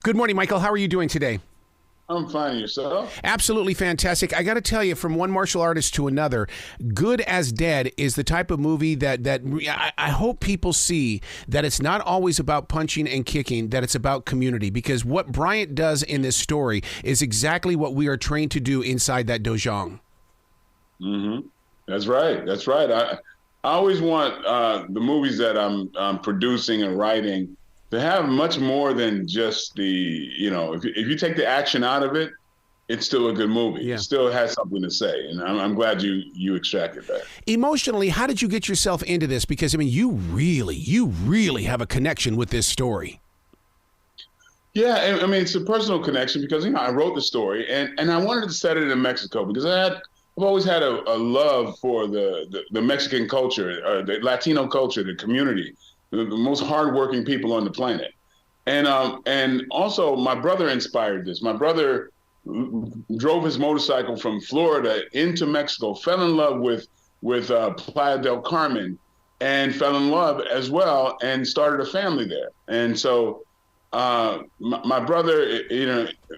Good morning, Michael. How are you doing today? I'm fine. Yourself? Absolutely fantastic. I got to tell you, from one martial artist to another, Good as Dead is the type of movie that I hope people see, that it's not always about punching and kicking, that it's about community. Because what Bryant does in this story is exactly what we are trained to do inside that dojang. Mm-hmm. That's right. That's right. I always want the movies that I'm producing and writing to have much more than just if you take the action out of it, it's still a good movie. Yeah. It still has something to say, and I'm glad you extracted that. Emotionally, how did you get yourself into this? Because, I mean, you really have a connection with this story. Yeah, I mean, it's a personal connection because, I wrote the story and I wanted to set it in Mexico because I've always had a love for the Mexican culture, or the Latino culture, the community, the most hardworking people on the planet. And also my brother inspired this. My brother drove his motorcycle from Florida into Mexico, fell in love with Playa del Carmen, and fell in love as well, and started a family there. And so my brother,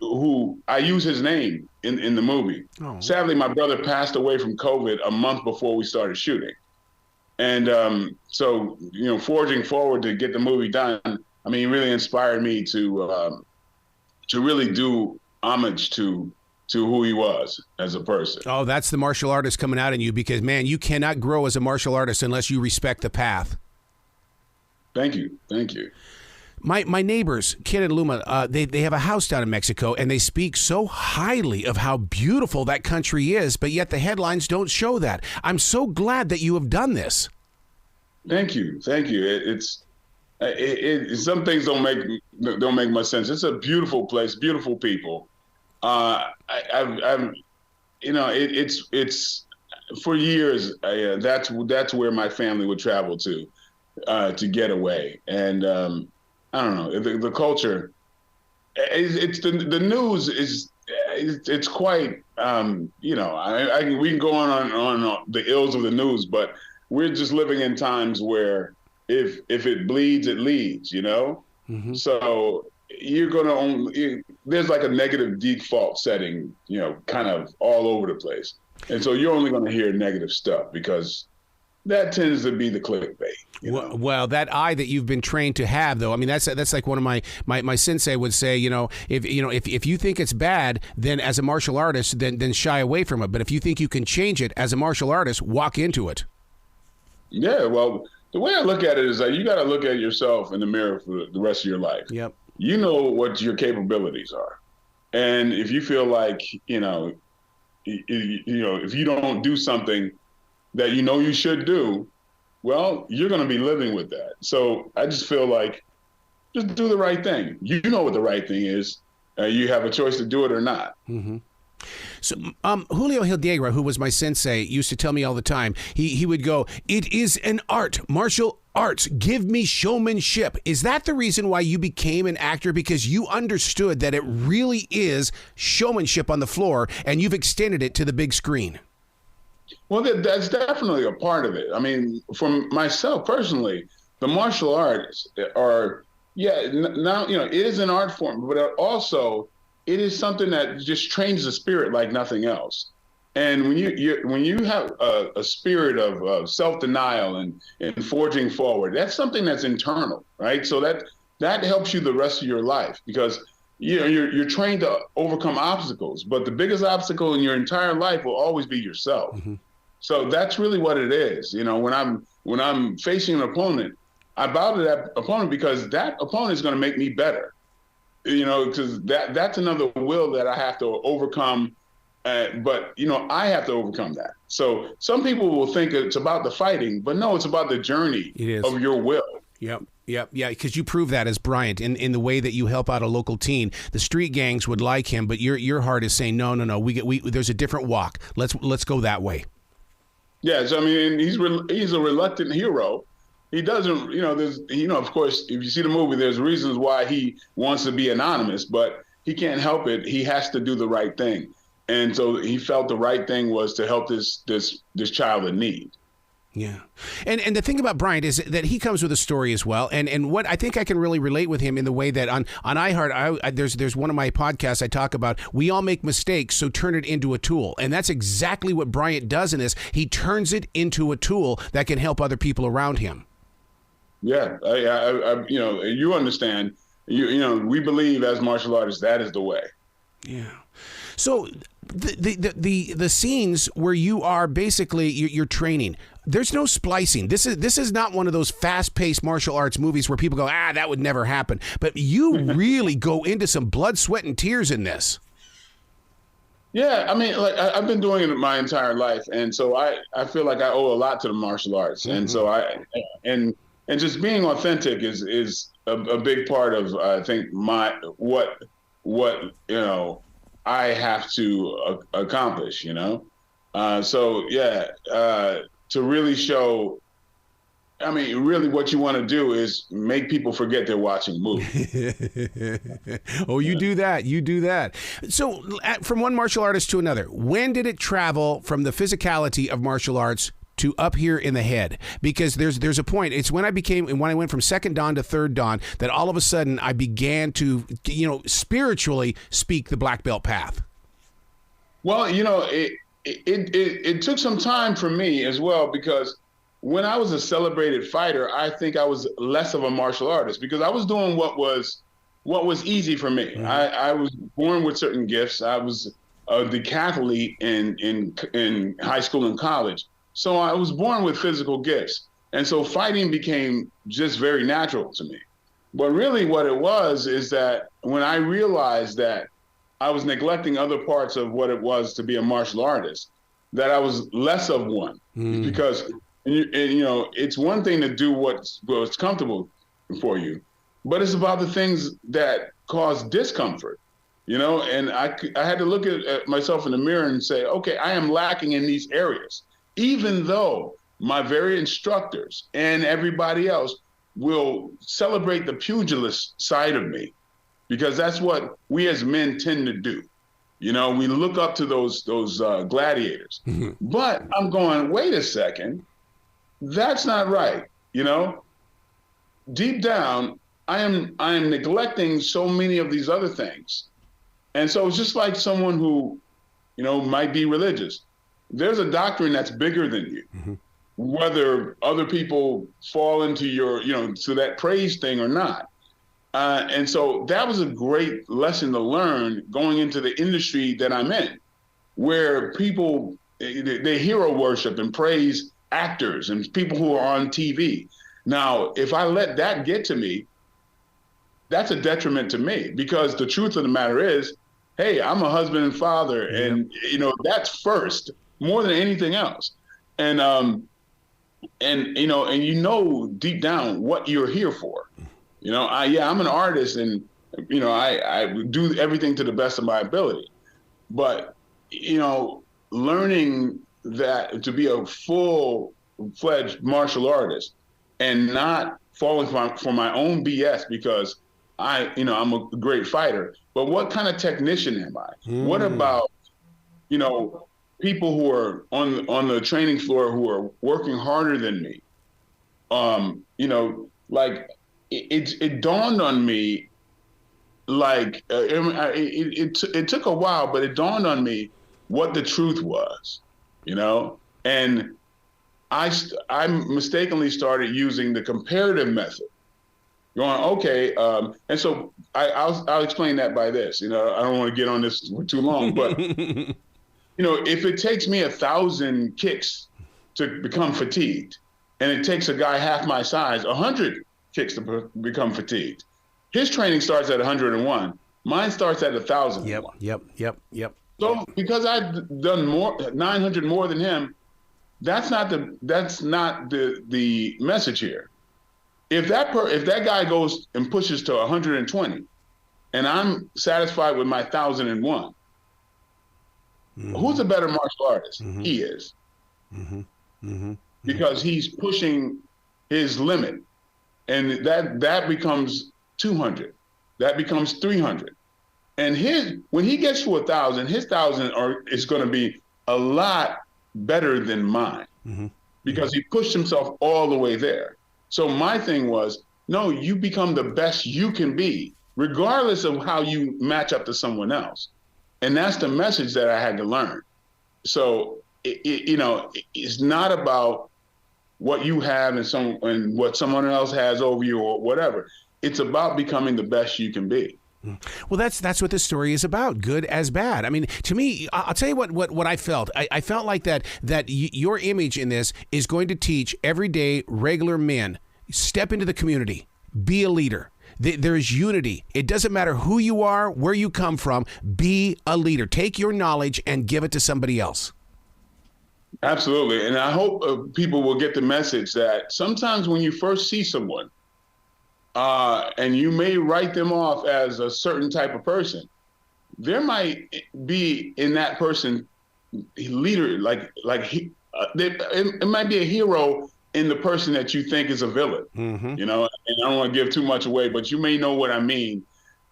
who I use his name in the movie. Oh. Sadly, my brother passed away from COVID a month before we started shooting. And so, forging forward to get the movie done, I mean, it really inspired me to really do homage to who he was as a person. Oh, that's the martial artist coming out in you, because, man, you cannot grow as a martial artist unless you respect the path. Thank you. Thank you. My neighbors, Kid and Luma, they have a house down in Mexico, and they speak so highly of how beautiful that country is, but yet the headlines don't show that. I'm so glad that you have done this. Thank you. Thank you. It's some things don't make much sense. It's a beautiful place, beautiful people. It's for years. That's where my family would travel to get away. And I don't know, the culture. It's the news is it's quite we can go on the ills of the news, but we're just living in times where if it bleeds, it leads. Mm-hmm. So you're gonna there's like a negative default setting, kind of all over the place, and so you're only gonna hear negative stuff because that tends to be the clickbait. Well, that eye that you've been trained to have, though, I mean, that's like one of my sensei would say, if you think it's bad, then as a martial artist, then shy away from it. But if you think you can change it as a martial artist, walk into it. Yeah, well, the way I look at it is that you got to look at yourself in the mirror for the rest of your life. Yep. You know what your capabilities are, and if you feel like if you don't do something that you should do, well, you're going to be living with that. So I just feel like just do the right thing. You know what the right thing is. You have a choice to do it or not. Mm-hmm. So Julio Hildegra, who was my sensei, used to tell me all the time, he would go, "It is an art, martial arts. Give me showmanship." Is that the reason why you became an actor? Because you understood that it really is showmanship on the floor, and you've extended it to the big screen. Well, that's definitely a part of it. I mean, for myself personally, the martial arts are, now, it is an art form, but also it is something that just trains the spirit like nothing else. And when you have a spirit of self-denial and forging forward, that's something that's internal, right? So that helps you the rest of your life because you're trained to overcome obstacles, but the biggest obstacle in your entire life will always be yourself. Mm-hmm. So that's really what it is. When I'm facing an opponent, I bow to that opponent because that opponent is going to make me better. Because that's another will that I have to overcome. But I have to overcome that. So some people will think it's about the fighting, but no, it's about the journey of your will. Yep. Yeah, because you prove that as Bryant in the way that you help out a local teen. The street gangs would like him, but your heart is saying no. There's a different walk. Let's go that way. Yes, I mean he's a reluctant hero. He doesn't, of course, if you see the movie, there's reasons why he wants to be anonymous, but he can't help it. He has to do the right thing, and so he felt the right thing was to help this child in need. Yeah. And the thing about Bryant is that he comes with a story as well. And what I think I can really relate with him in the way that on iHeart, there's one of my podcasts I talk about, we all make mistakes, so turn it into a tool. And that's exactly what Bryant does in this. He turns it into a tool that can help other people around him. Yeah. You understand, we believe as martial artists, that is the way. Yeah. So the scenes where you are basically you're training, there's no splicing. This is not one of those fast-paced martial arts movies where people go, that would never happen. But you really go into some blood, sweat, and tears in this. Yeah, I mean, like I've been doing it my entire life, and so I feel like I owe a lot to the martial arts, and so and just being authentic is a big part of I think what I have to accomplish, to really show, I mean, really what you want to do is make people forget they're watching movies. Oh, you do that. So from one martial artist to another, when did it travel from the physicality of martial arts to up here in the head? Because there's a point. It's when I went from second dan to third dan that all of a sudden I began to, spiritually speak the black belt path. Well, it took some time for me as well, because when I was a celebrated fighter, I think I was less of a martial artist because I was doing what was easy for me. Mm-hmm. I was born with certain gifts. I was a decathlete in high school and college. So I was born with physical gifts. And so fighting became just very natural to me. But really what it was is that when I realized that I was neglecting other parts of what it was to be a martial artist, that I was less of one. Because, it's one thing to do what's comfortable for you, but it's about the things that cause discomfort, and I had to look at myself in the mirror and say, okay, I am lacking in these areas, even though my very instructors and everybody else will celebrate the pugilist side of me, because that's what we as men tend to do. We look up to those gladiators. Mm-hmm. But I'm going, wait a second, that's not right. Deep down, I am neglecting so many of these other things. And so it's just like someone who, might be religious. There's a doctrine that's bigger than you. Mm-hmm. Whether other people fall into your, to that praise thing or not. And so that was a great lesson to learn going into the industry that I'm in, where people, they hero worship and praise actors and people who are on TV. Now, if I let that get to me, that's a detriment to me, because the truth of the matter is, hey, I'm a husband and father, and that's first more than anything else. And deep down what you're here for. I'm an artist, and I do everything to the best of my ability. But learning that to be a full-fledged martial artist and not falling for my own BS because I'm a great fighter, but what kind of technician am I? What about people who are on the training floor who are working harder than me? It dawned on me, it took a while, but it dawned on me what the truth was, and I mistakenly started using the comparative method, going, okay, and so I'll explain that by this. I don't want to get on this for too long, but if it takes me 1,000 kicks to become fatigued, and it takes a guy half my size 100 kicks to become fatigued, his training starts at 101. Mine starts at 1,000. Yep. So because I've done 900 more than him, that's not the message here. If that guy goes and pushes to 120, and I'm satisfied with my 1,001, who's a better martial artist? Mm-hmm. He is. Mm-hmm. Mm-hmm. Because he's pushing his limit. And that becomes 200. That becomes 300. And when he gets to 1,000, his 1,000 is going to be a lot better than mine. Mm-hmm. because he pushed himself all the way there. So my thing was, no, you become the best you can be, regardless of how you match up to someone else. And that's the message that I had to learn. So, it's not about what you have and what someone else has over you or whatever. It's about becoming the best you can be. Well, that's what the story is about, good as bad. I mean, to me, I'll tell you what I felt. I felt like that your image in this is going to teach everyday regular men, step into the community, be a leader. There is unity. It doesn't matter who you are, where you come from, be a leader. Take your knowledge and give it to somebody else. Absolutely. And I hope people will get the message that sometimes when you first see someone, and you may write them off as a certain type of person, there might be in that person leader, it might be a hero in the person that you think is a villain, and I don't want to give too much away, but you may know what I mean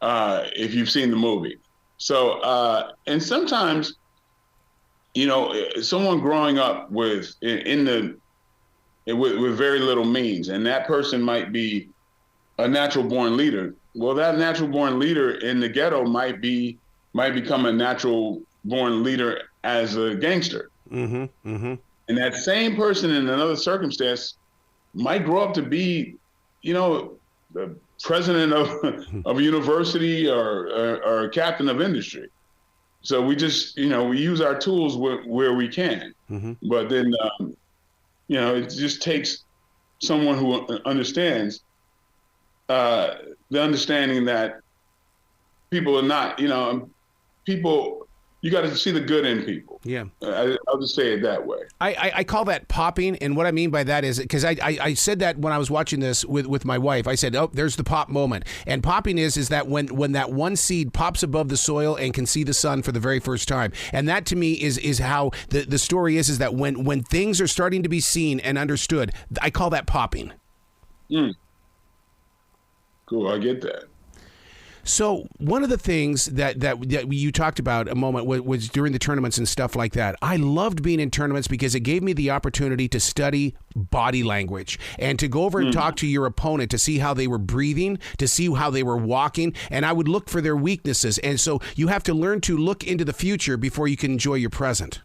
if you've seen the movie. So, and sometimes, someone growing up with very little means, and that person might be a natural born leader. Well, that natural born leader in the ghetto might become a natural born leader as a gangster. And that same person in another circumstance might grow up to be, the president of a university or a captain of industry. So we just, we use our tools where we can. But then, it just takes someone who understands the understanding that people are not, you got to see the good in people. Yeah. I'll just say it that way. I call that popping. And what I mean by that is, because I said that when I was watching this with my wife, I said, oh, there's the pop moment. And popping is that when that one seed pops above the soil and can see the sun for the very first time. And that to me is how the story is that when things are starting to be seen and understood, I call that popping. Cool. I get that. So one of the things that you talked about a moment was during the tournaments and stuff like that. I loved being in tournaments because it gave me the opportunity to study body language and to go over and talk to your opponent to see how they were breathing, to see how they were walking, and I would look for their weaknesses. And so you have to learn to look into the future before you can enjoy your present.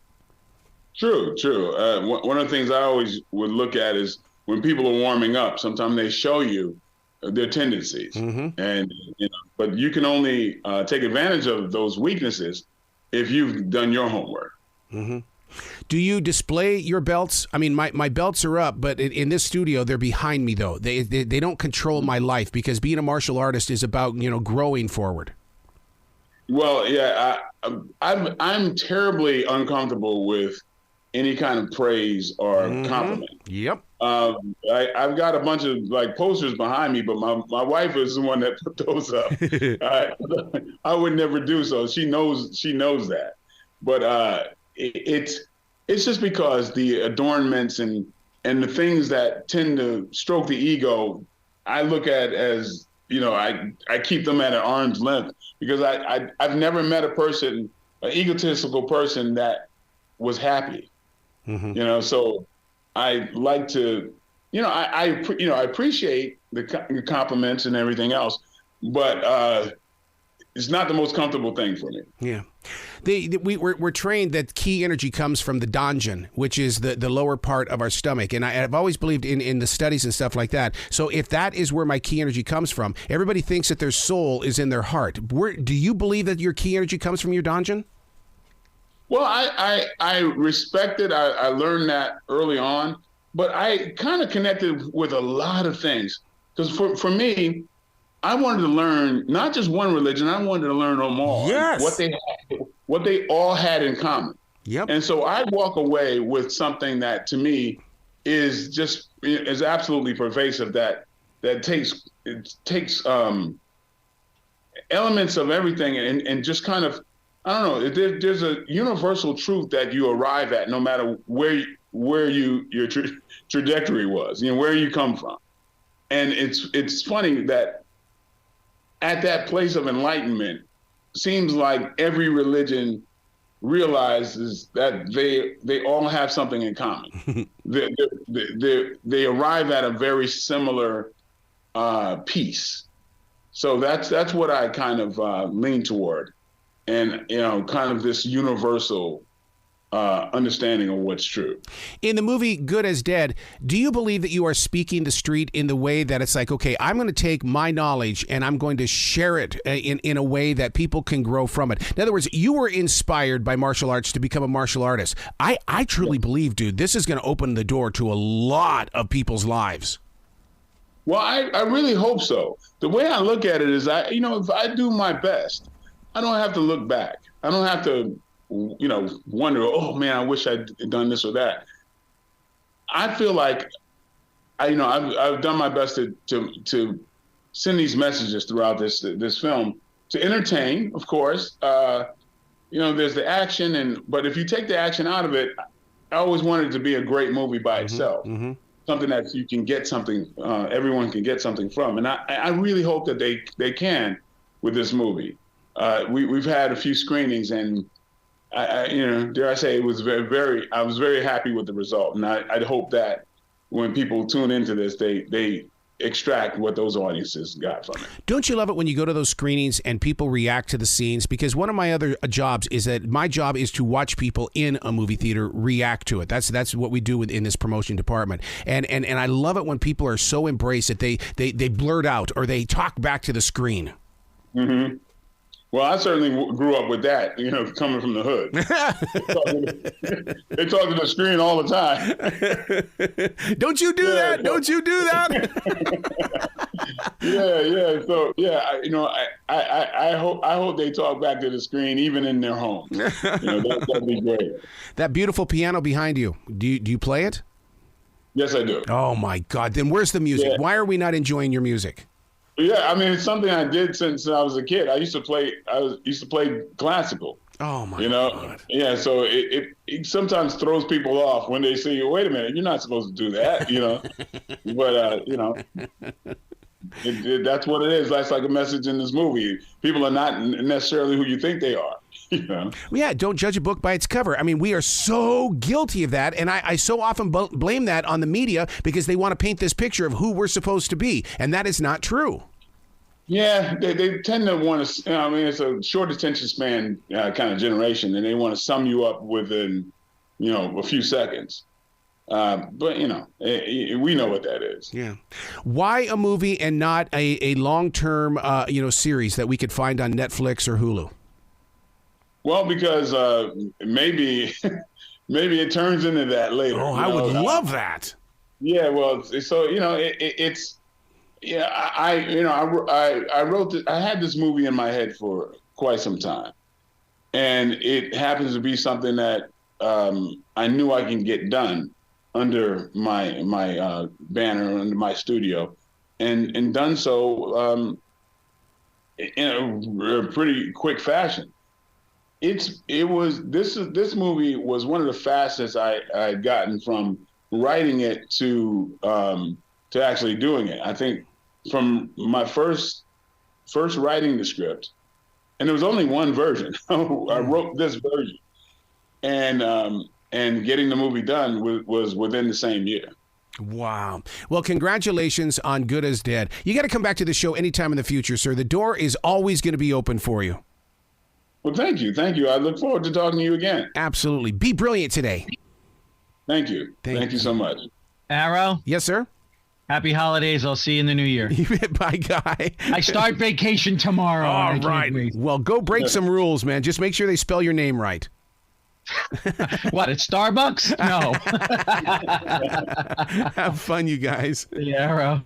True. One of the things I always would look at is when people are warming up, sometimes they show you their tendencies, and but you can only take advantage of those weaknesses if you've done your homework. Do you display your belts? I mean, my belts are up, but in this studio, they're behind me though. They don't control my life because being a martial artist is about growing forward. Well, yeah, I'm terribly uncomfortable with any kind of praise or compliment. Yep. I've got a bunch of posters behind me, but my wife is the one that put those up. I would never do so. She knows that. But it's just because the adornments and the things that tend to stroke the ego, I look at as, I keep them at an arm's length because I've never met a person, an egotistical person that was happy. So I like to, I appreciate the compliments and everything else, but it's not the most comfortable thing for me. Yeah. We're trained that ki energy comes from the danjin, which is the lower part of our stomach. And I've always believed in the studies and stuff like that. So if that is where my ki energy comes from, everybody thinks that their soul is in their heart. Do you believe that your ki energy comes from your danjin? Well, I respect it. I learned that early on, but I kind of connected with a lot of things because for me, I wanted to learn not just one religion. I wanted to learn them all. Yes. What they all had in common. Yep. And so I walk away with something that to me is absolutely pervasive. That takes elements of everything and just kind of, I don't know. There's a universal truth that you arrive at, no matter where your trajectory was, where you come from. And it's funny that at that place of enlightenment, seems like every religion realizes that they all have something in common. They arrive at a very similar piece. So that's what I kind of lean toward, and kind of this universal understanding of what's true. In the movie Good as Dead, do you believe that you are speaking the street in the way that it's like, okay, I'm going to take my knowledge and I'm going to share it in a way that people can grow from it? In other words, you were inspired by martial arts to become a martial artist. I truly believe, dude, this is going to open the door to a lot of people's lives. Well, I really hope so. The way I look at it is, if I do my best, I don't have to look back. I don't have to wonder, oh man, I wish I'd done this or that. I feel like I've done my best to send these messages throughout this film to entertain, of course. There's the action, but if you take the action out of it, I always wanted it to be a great movie by itself. Mm-hmm. Something that you can get something, everyone can get something from. And I really hope that they can with this movie. We've had a few screenings, and dare I say, it was I was very happy with the result. And I'd hope that when people tune into this, they extract what those audiences got from it. Don't you love it when you go to those screenings and people react to the scenes? Because one of my other jobs is that my job is to watch people in a movie theater react to it. That's what we do in this promotion department. And I love it when people are so embraced that they blurt out or they talk back to the screen. Mm-hmm. Well, I certainly grew up with that, coming from the hood. They talk to the screen all the time. Don't you do that? So, don't you do that? Yeah. So, I hope they talk back to the screen, even in their homes. That'd be great. That beautiful piano behind you, do you play it? Yes, I do. Oh, my God. Then where's the music? Yeah. Why are we not enjoying your music? Yeah, it's something I did since I was a kid. I used to play classical. Oh my God. Yeah, so it sometimes throws people off when they say, "Wait a minute, you're not supposed to do that," But that's what it is. That's like a message in this movie. People are not necessarily who you think they are. Yeah, don't judge a book by its cover. We are so guilty of that, and I so often blame that on the media because they want to paint this picture of who we're supposed to be, and that is not true. Yeah, they tend to want to. It's a short attention span kind of generation, and they want to sum you up within, a few seconds. But we know what that is. Yeah. Why a movie and not a long-term, series that we could find on Netflix or Hulu? Well, because maybe it turns into that later. Oh, I would love that. Yeah, well, so it's I wrote I had this movie in my head for quite some time, and it happens to be something that I knew I can get done under my banner, under my studio, and done so in a pretty quick fashion. This movie was one of the fastest I'd gotten from writing it to actually doing it. I think from my first writing the script, and there was only one version. I wrote this version, and getting the movie done was within the same year. Wow. Well, congratulations on Good as Dead. You got to come back to the show anytime in the future, sir. The door is always going to be open for you. Well, thank you. I look forward to talking to you again. Absolutely. Be brilliant today. Thank you. Thank you so much. Arrow? Yes, sir? Happy holidays. I'll see you in the new year. Bye, guy. I start vacation tomorrow. All right. Well, go break some rules, man. Just make sure they spell your name right. What, at Starbucks? No. Have fun, you guys. The Arrow.